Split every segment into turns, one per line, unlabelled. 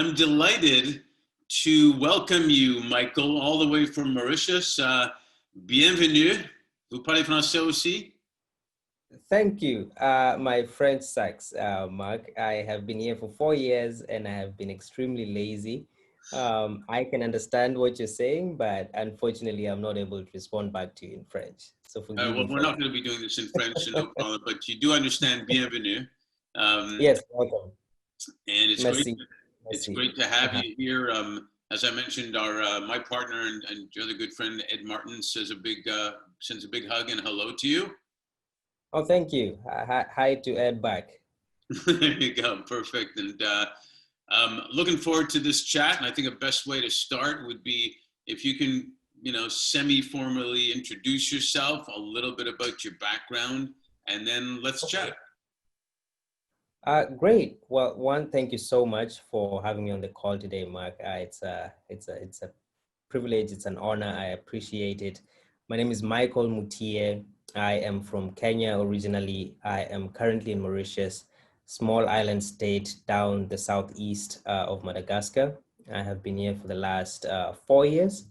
I'm delighted to welcome you, Michael, all the way from Mauritius. Bienvenue. Vous parlez français aussi?
Thank you. My French sucks, Mark. I have been here for 4 years and I have been extremely lazy. I can understand what you're saying, but unfortunately, I'm not able to respond back to you in French. So forgive
Well,
me
we're
for
not
that.
going to be doing this in French, so no problem, but you do understand bienvenue.
Yes, welcome.
And it's great.
Merci.
It's
Merci.
great to have you here. As I mentioned, our my partner and your other good friend Ed Martin sends a big hug and hello to you.
Oh, thank you. Hi to Ed back.
There you go, perfect. And looking forward to this chat. And I think a best way to start would be if you can, semi-formally introduce yourself, a little bit about your background, and then let's chat.
Great. Well, thank you so much for having me on the call today, Mark. It's a privilege. It's an honor. I appreciate it. My name is Michael Moutier. I am from Kenya originally. I am currently in Mauritius, small island state down the southeast of Madagascar. I have been here for the last 4 years.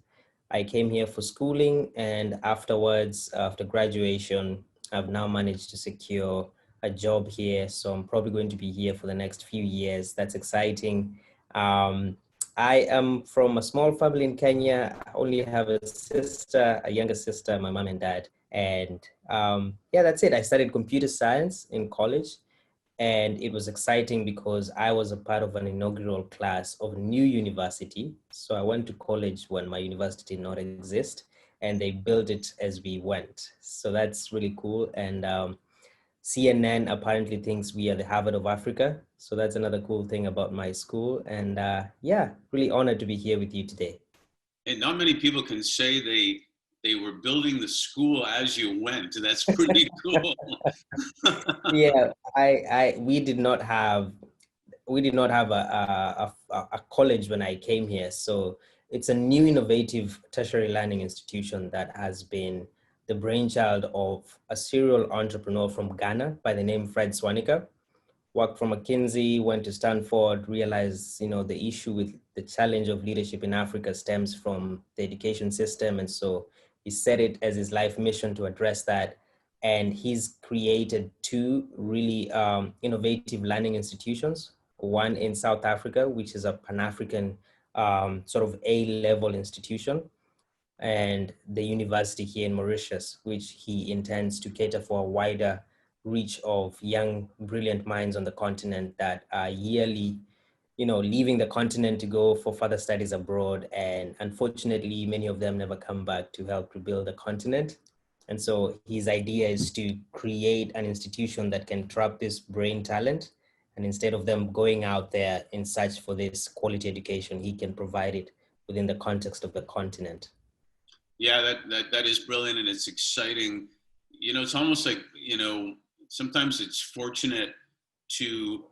I came here for schooling, and afterwards, after graduation, I've now managed to secure a job here. So I'm probably going to be here for the next few years. That's exciting. I am from a small family in Kenya. I only have a younger sister, my mom and dad. And yeah, that's it. I studied computer science in college. And it was exciting because I was a part of an inaugural class of a new university. So I went to college when my university did not exist, and they built it as we went. So that's really cool. And CNN apparently thinks we are the Harvard of Africa. So that's another cool thing about my school. And yeah, really honored to be here with you today.
And not many people can say they were building the school as you went. That's pretty cool.
Yeah, we did not have a college when I came here. So it's a new innovative tertiary learning institution that has been the brainchild of a serial entrepreneur from Ghana by the name Fred Swanika. Worked for McKinsey, went to Stanford, realized, the issue with the challenge of leadership in Africa stems from the education system. And so he set it as his life mission to address that. And he's created two really innovative learning institutions, one in South Africa, which is a Pan-African sort of A-level institution, and the university here in Mauritius, which he intends to cater for a wider reach of young, brilliant minds on the continent that are yearly, leaving the continent to go for further studies abroad. And unfortunately, many of them never come back to help rebuild the continent. And so his idea is to create an institution that can trap this brain talent. And instead of them going out there in search for this quality education, he can provide it within the context of the continent.
Yeah, that is brilliant, and it's exciting. It's almost like, sometimes it's fortunate to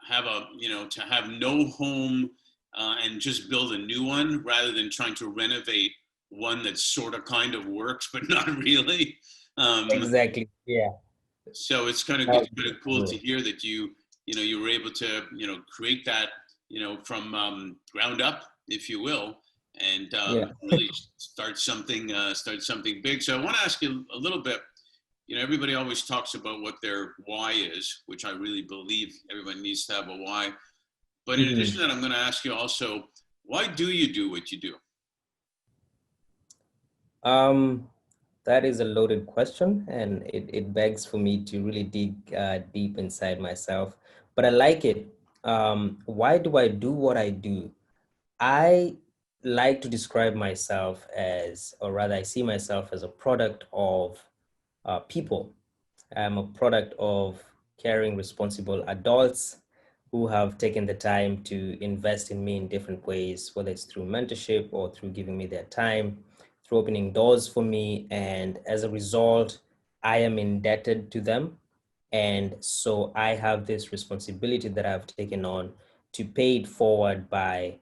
have to have no home and just build a new one rather than trying to renovate one that sort of kind of works, but not really.
Exactly. Yeah.
So it's kind of cool to hear that you were able to, create that, from ground up, if you will, and really start something big. So I want to ask you a little bit. Everybody always talks about what their why is, which I really believe everyone needs to have a why. But in addition to that, I'm going to ask you also, why do you do what you do?
That is a loaded question, and it begs for me to really dig deep inside myself. But I like it. Why do I do what I do? I like to describe myself as, or rather, I see myself as a product of people. I'm a product of caring, responsible adults who have taken the time to invest in me in different ways, whether it's through mentorship or through giving me their time, through opening doors for me. And as a result, I am indebted to them. And so I have this responsibility that I've taken on to pay it forward by,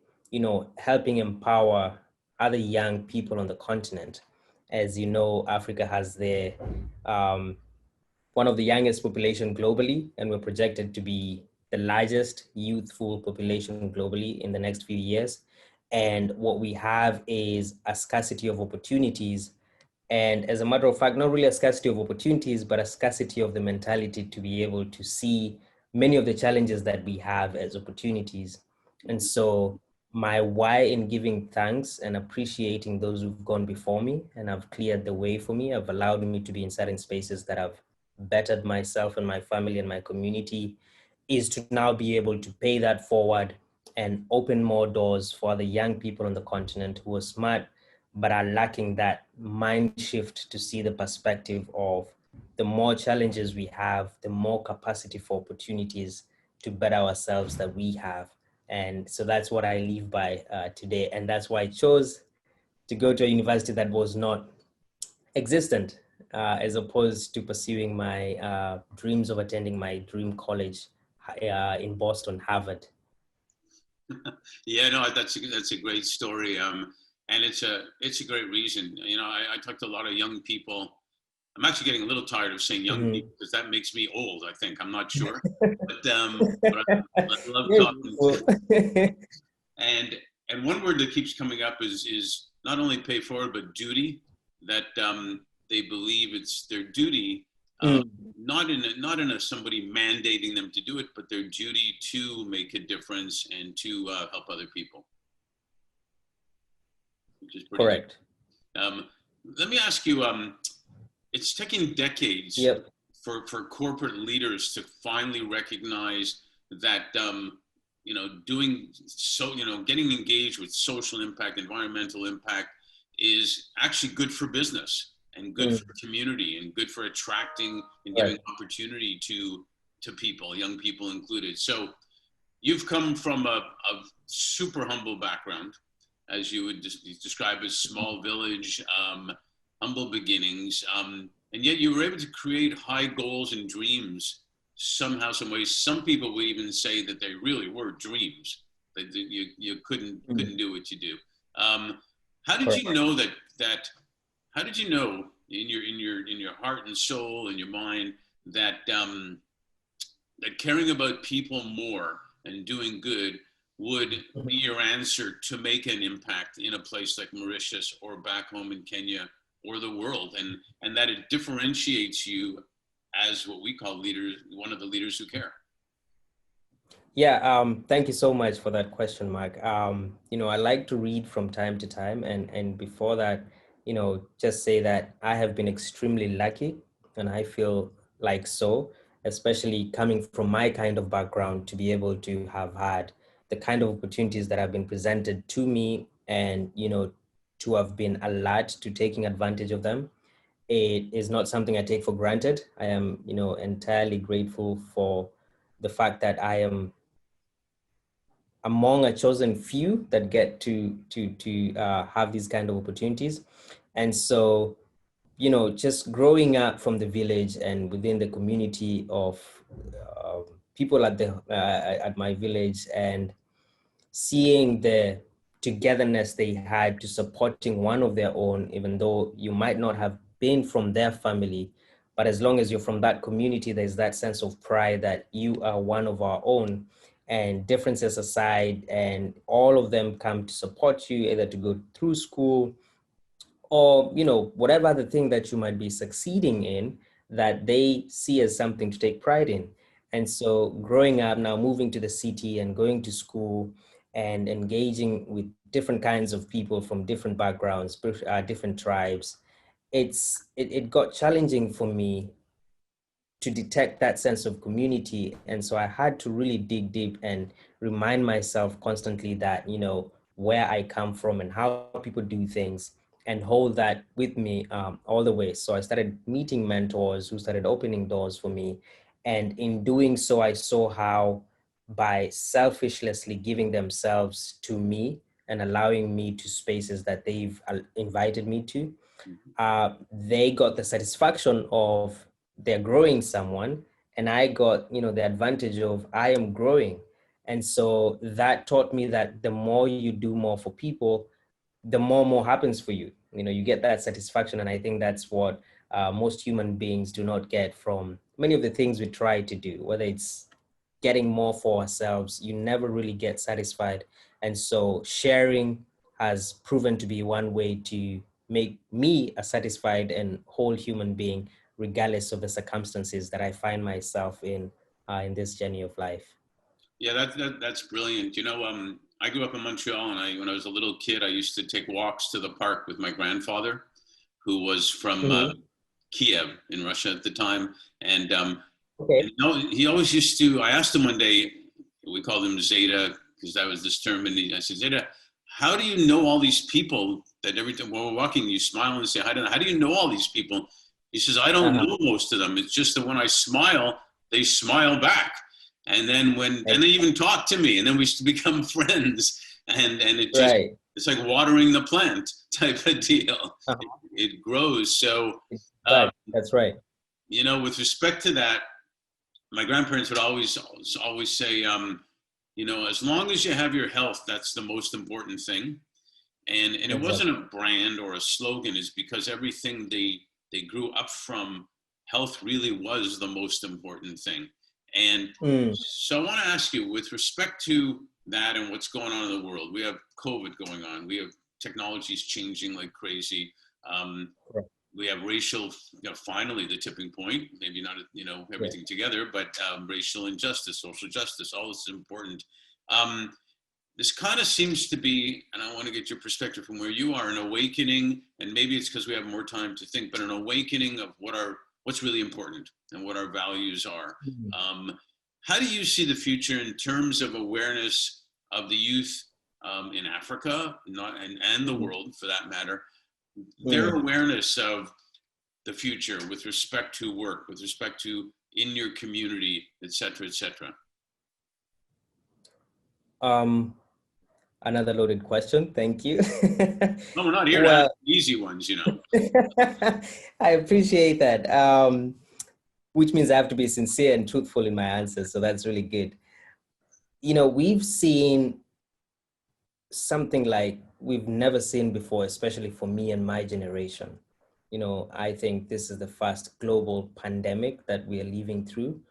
helping empower other young people on the continent. As you know, Africa has one of the youngest population globally, and we're projected to be the largest youthful population globally in the next few years. And what we have is a scarcity of opportunities. And as a matter of fact, not really a scarcity of opportunities, but a scarcity of the mentality to be able to see many of the challenges that we have as opportunities. And so my why in giving thanks and appreciating those who've gone before me and have cleared the way for me, have allowed me to be in certain spaces that have bettered myself and my family and my community, is to now be able to pay that forward and open more doors for the young people on the continent who are smart but are lacking that mind shift to see the perspective of the more challenges we have, the more capacity for opportunities to better ourselves that we have. And so that's what I live by today. And that's why I chose to go to a university that was not existent, as opposed to pursuing my dreams of attending my dream college in Boston, Harvard.
Yeah, no, that's a great story. And it's a great reason. You know, I talk to a lot of young people. I'm actually getting a little tired of saying young people because that makes me old, I think. I'm not sure. But I love talking to and one word that keeps coming up is not only pay forward, but duty, that they believe it's their duty, not in a somebody mandating them to do it, but their duty to make a difference and to help other people. Which is pretty
correct.
Let me ask you, it's taken decades for corporate leaders to finally recognize that, you know, getting engaged with social impact, environmental impact is actually good for business and good for community and good for attracting and giving opportunity to people, young people included. So you've come from a super humble background, as you would describe as small village, humble beginnings, and yet you were able to create high goals and dreams somehow, some ways. Some people would even say that they really were dreams, that you couldn't do what you do. How did you know that? How did you know in your heart and soul and your mind that that caring about people more and doing good would be your answer to make an impact in a place like Mauritius or back home in Kenya or the world, and that it differentiates you as what we call leaders, one of the leaders who care?
Yeah, thank you so much for that question, Mark. You know, I like to read from time to time, and before that, you know, just say that I have been extremely lucky, and I feel like so, especially coming from my kind of background, to be able to have had the kind of opportunities that have been presented to me, and, you know, to have been alert to taking advantage of them. It is not something I take for granted. I am, you know, entirely grateful for the fact that I am among a chosen few that get to have these kind of opportunities. And so, you know, just growing up from the village and within the community of people at my village, and seeing the togetherness they had to supporting one of their own, even though you might not have been from their family, but as long as you're from that community, there's that sense of pride that you are one of our own, and differences aside, and all of them come to support you, either to go through school or, you know, whatever other thing that you might be succeeding in, that they see as something to take pride in. And so growing up now, moving to the city and going to school and engaging with different kinds of people from different backgrounds, different tribes, it got challenging for me to detect that sense of community. And so I had to really dig deep and remind myself constantly that, you know, where I come from and how people do things, and hold that with me all the way. So I started meeting mentors who started opening doors for me. And in doing so, I saw how by selfishly giving themselves to me and allowing me to spaces that they've invited me to, they got the satisfaction of they're growing someone, and I got, you know, the advantage of I am growing. And so that taught me that the more you do more for people, the more happens for you. You know, you get that satisfaction. And I think that's what most human beings do not get from many of the things we try to do, whether it's getting more for ourselves, you never really get satisfied. And so sharing has proven to be one way to make me a satisfied and whole human being, regardless of the circumstances that I find myself in this journey of life.
Yeah, that's brilliant. You know, I grew up in Montreal, and when I was a little kid, I used to take walks to the park with my grandfather, who was from Kiev in Russia at the time, and
okay.
he always used to. I asked him one day, we called him Zeta because that was this term, and I said, Zeta, how do you know all these people that every time while we're walking, you smile and say hi to them? How do you know all these people? He says, I don't know most of them. It's just that when I smile, they smile back. And then then they even talk to me, and then we become friends. And it just, it's like watering the plant type of deal. It grows. So
that's right.
You know, with respect to that, my grandparents would always say, you know, as long as you have your health, that's the most important thing. And it wasn't a brand or a slogan. It's because everything they grew up from, health really was the most important thing. And so I want to ask you, with respect to that and what's going on in the world, we have COVID going on. We have technologies changing like crazy. We have racial, you know, finally the tipping point, maybe not, you know, everything together, but racial injustice, social justice, all this is important. This kind of seems to be, and I want to get your perspective from where you are, an awakening, and maybe it's because we have more time to think, but an awakening of what's really important and what our values are. How do you see the future in terms of awareness of the youth in Africa, and the world for that matter, their awareness of the future with respect to work, with respect to in your community, et cetera, et cetera?
Another loaded question. Thank you.
No, we're not here to ask easy ones, you know.
I appreciate that. Which means I have to be sincere and truthful in my answers. So that's really good. You know, we've seen something like we've never seen before, especially for me and my generation. You know, I think this is the first global pandemic that we are living through.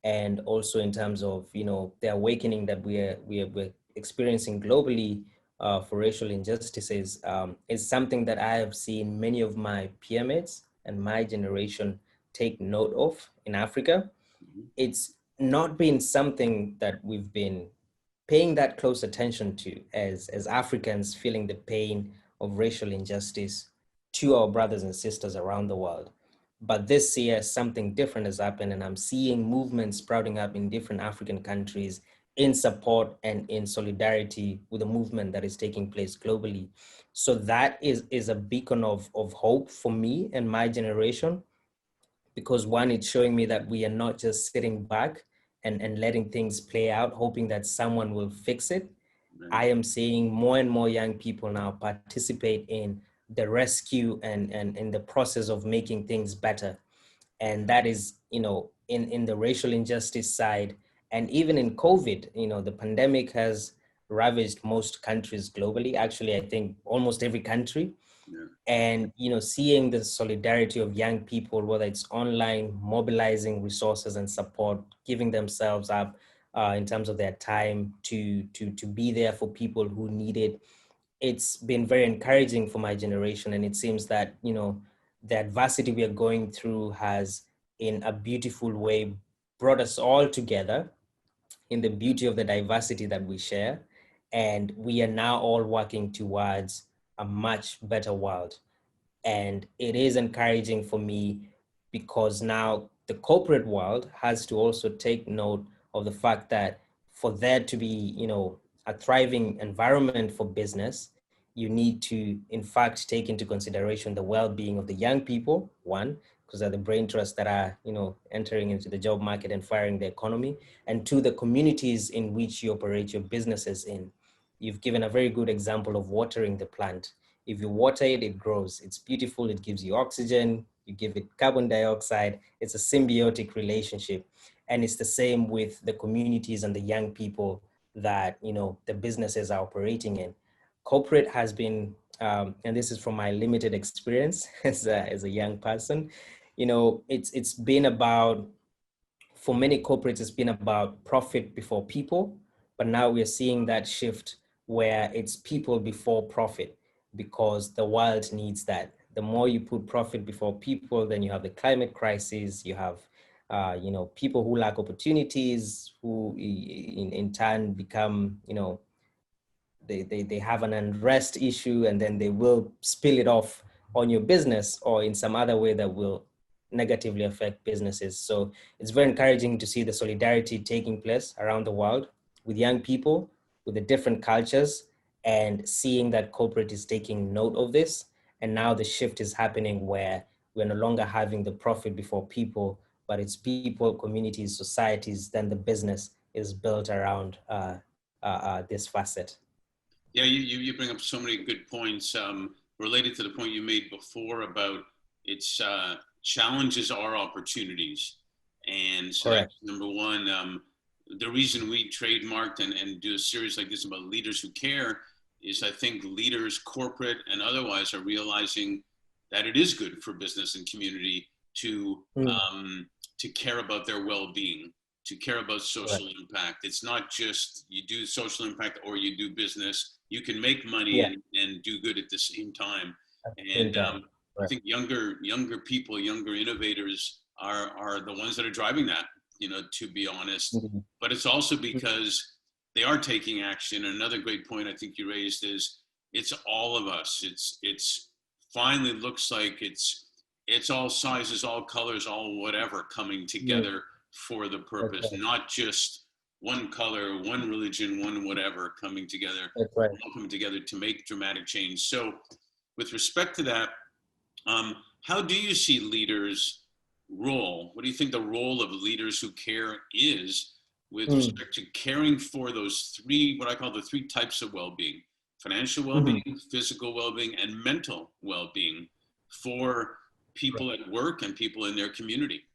And also in terms of, you know, the awakening that we're experiencing globally for racial injustices is something that I have seen many of my peer mates and my generation take note of in Africa. It's not been something that we've been paying that close attention to as Africans feeling the pain of racial injustice to our brothers and sisters around the world. But this year, something different has happened, and I'm seeing movements sprouting up in different African countries in support and in solidarity with the movement that is taking place globally. So that is a beacon of hope for me and my generation, because one, it's showing me that we are not just sitting back and letting things play out, hoping that someone will fix it. I am seeing more and more young people now participate in the rescue and in the process of making things better. And that is, you know, in the racial injustice side, and even in COVID, you know, the pandemic has ravaged most countries globally. Actually, I think almost every country. And, you know, seeing the solidarity of young people, whether it's online, mobilizing resources and support, giving themselves up in terms of their time to be there for people who need it. It's been very encouraging for my generation. And it seems that, you know, the adversity we are going through has, in a beautiful way, brought us all together in the beauty of the diversity that we share. And we are now all working towards a much better world. And it is encouraging for me because now the corporate world has to also take note of the fact that for there to be, you know, a thriving environment for business, you need to, in fact, take into consideration the well-being of the young people, one, because they're the brain trusts that are, you know, entering into the job market and firing the economy, and two, the communities in which you operate your businesses in. You've given a very good example of watering the plant. If you water it, it grows. It's beautiful. It gives you oxygen. You give it carbon dioxide. It's a symbiotic relationship. And it's the same with the communities and the young people that, you know, the businesses are operating in. Corporate has been, and this is from my limited experience as a young person, you know, it's been about for many corporates, it's been about profit before people, but now we're seeing that shift where it's people before profit, because the world needs that. The more you put profit before people, then you have the climate crisis, you have people who lack opportunities, who in turn become, they have an unrest issue, and then they will spill it off on your business or in some other way that will negatively affect businesses. So it's very encouraging to see the solidarity taking place around the world with young people, with the different cultures, and seeing that corporate is taking note of this. And now the shift is happening where we're no longer having the profit before people, but it's people, communities, societies, then the business is built around this facet.
Yeah, you bring up so many good points related to the point you made before about its challenges are opportunities. And so
Correct.
that's number one. The reason we trademarked and do a series like this about leaders who care is I think leaders, corporate and otherwise, are realizing that it is good for business and community to care about their well-being, to care about social impact. It's not just you do social impact or you do business. You can make money and do good at the same time. And I think younger people, younger innovators are the ones that are driving that, to be honest. But it's also because they are taking action. Another great point I think you raised is it's all of us. It's finally looks like it's all sizes, all colors, all whatever coming together for the purpose, not just one color, one religion, one whatever coming together, all coming together to make dramatic change. So with respect to that, how do you see leaders' role? What do you think the role of leaders who care is with respect to caring for those three, what I call the three types of well-being: financial well-being, physical well-being, and mental well-being for people at work and people in their community?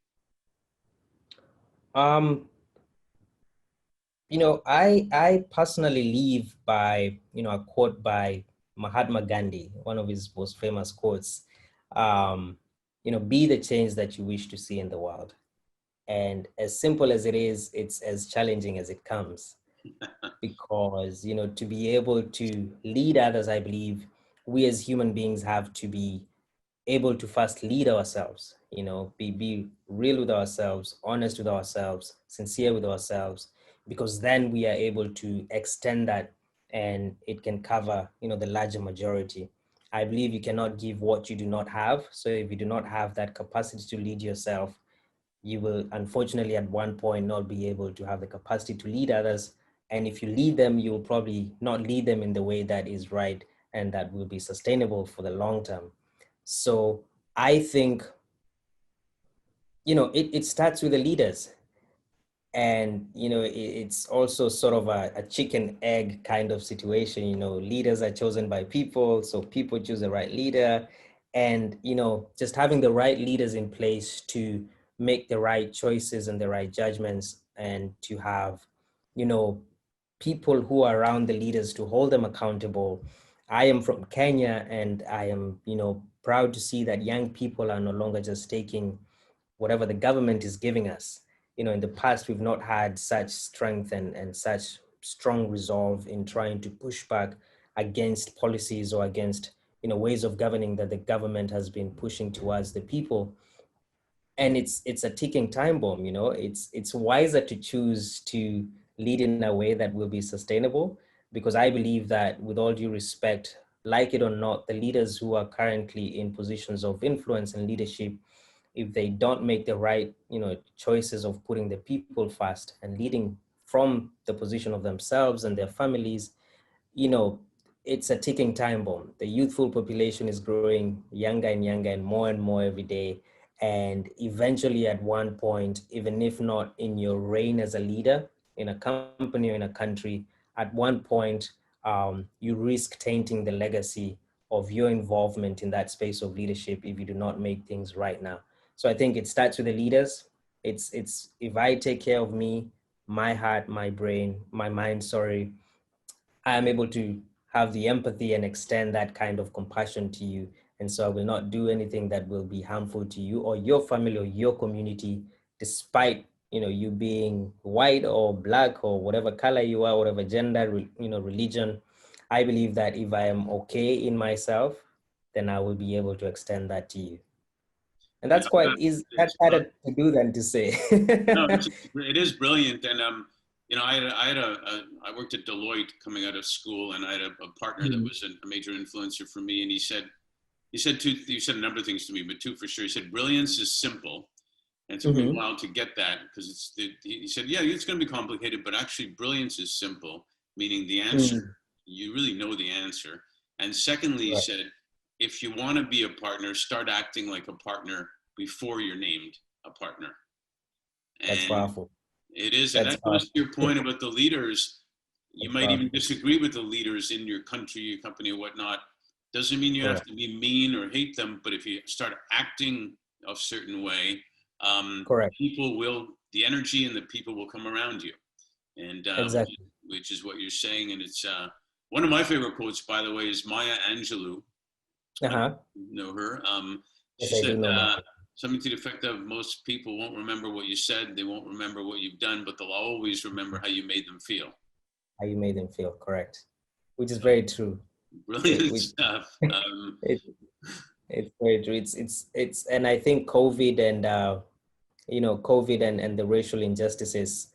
I personally live by, a quote by Mahatma Gandhi, one of his most famous quotes, be the change that you wish to see in the world. And as simple as it is, it's as challenging as it comes. Because, to be able to lead others, I believe we as human beings have to be able to first lead ourselves, be real with ourselves, honest with ourselves, sincere with ourselves, because then we are able to extend that and it can cover, the larger majority. I believe you cannot give what you do not have. So if you do not have that capacity to lead yourself, you will unfortunately at one point not be able to have the capacity to lead others. And if you lead them, you will probably not lead them in the way that is right and that will be sustainable for the long term. So I think, it starts with the leaders. And, it's also sort of a chicken egg kind of situation. Leaders are chosen by people, so people choose the right leader. And, just having the right leaders in place to make the right choices and the right judgments, and to have, people who are around the leaders to hold them accountable. I am from Kenya, and I am, proud to see that young people are no longer just taking whatever the government is giving us. In the past, we've not had such strength and such strong resolve in trying to push back against policies or against, ways of governing that the government has been pushing towards the people. And it's a ticking time bomb. It's wiser to choose to lead in a way that will be sustainable, because I believe that, with all due respect, like it or not, the leaders who are currently in positions of influence and leadership, if they don't make the right, choices of putting the people first and leading from the position of themselves and their families, it's a ticking time bomb. The youthful population is growing younger and more every day. And eventually, at one point, even if not in your reign as a leader in a company or in a country, at one point, you risk tainting the legacy of your involvement in that space of leadership if you do not make things right now. So I think it starts with the leaders. It's if I take care of me, my heart, my brain, my mind, sorry, I am able to have the empathy and extend that kind of compassion to you. And so I will not do anything that will be harmful to you or your family or your community, despite you being white or black or whatever color you are, whatever gender, religion. I believe that if I am okay in myself, then I will be able to extend that to you. And that's quite easy. That's harder to do than to say.
No, it is brilliant. And, I worked at Deloitte coming out of school, and I had a partner that was a major influencer for me. And he said a number of things to me, but two for sure. He said, brilliance is simple. And it took me a while to get that, because he said, yeah, it's going to be complicated, but actually brilliance is simple, meaning the answer, you really know the answer. And secondly, he said, if you want to be a partner, start acting like a partner before you're named a partner. And
that's powerful.
It is. And that goes to your point about the leaders. You might even disagree with the leaders in your country, your company, or whatnot. Doesn't mean you have to be mean or hate them, but if you start acting a certain way, the energy and the people will come around you. And
exactly.
which is what you're saying. And it's one of my favorite quotes, by the way, is Maya Angelou. You know her. She said something to the effect of, most people won't remember what you said, they won't remember what you've done, but they'll always remember how you made them feel.
How you made them feel, correct. Which is very true.
Brilliant stuff.
It's very true. It's and I think COVID and COVID and the racial injustices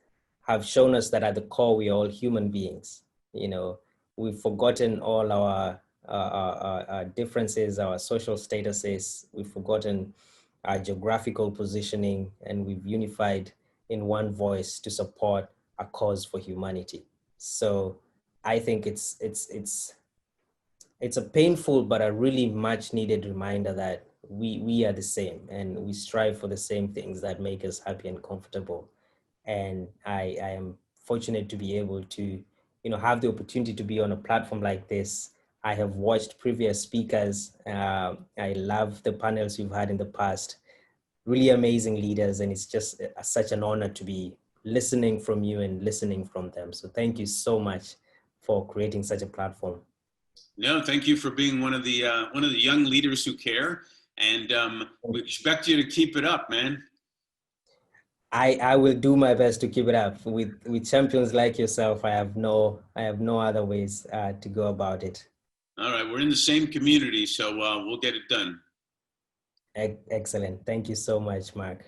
have shown us that at the core we are all human beings. We've forgotten all our differences, our social statuses. We've forgotten our geographical positioning, and we've unified in one voice to support a cause for humanity. So I think it's a painful but a really much needed reminder that we are the same, and we strive for the same things that make us happy and comfortable. And I am fortunate to be able to have the opportunity to be on a platform like this. I have watched previous speakers. I love the panels you've had in the past, really amazing leaders. And it's just such an honor to be listening from you and listening from them. So thank you so much for creating such a platform.
No, thank you for being one of the young leaders who care. And we expect you to keep it up, man.
I will do my best to keep it up. With champions like yourself, I have no other ways to go about it.
All right, we're in the same community, so we'll get it done.
Excellent. Thank you so much, Mark.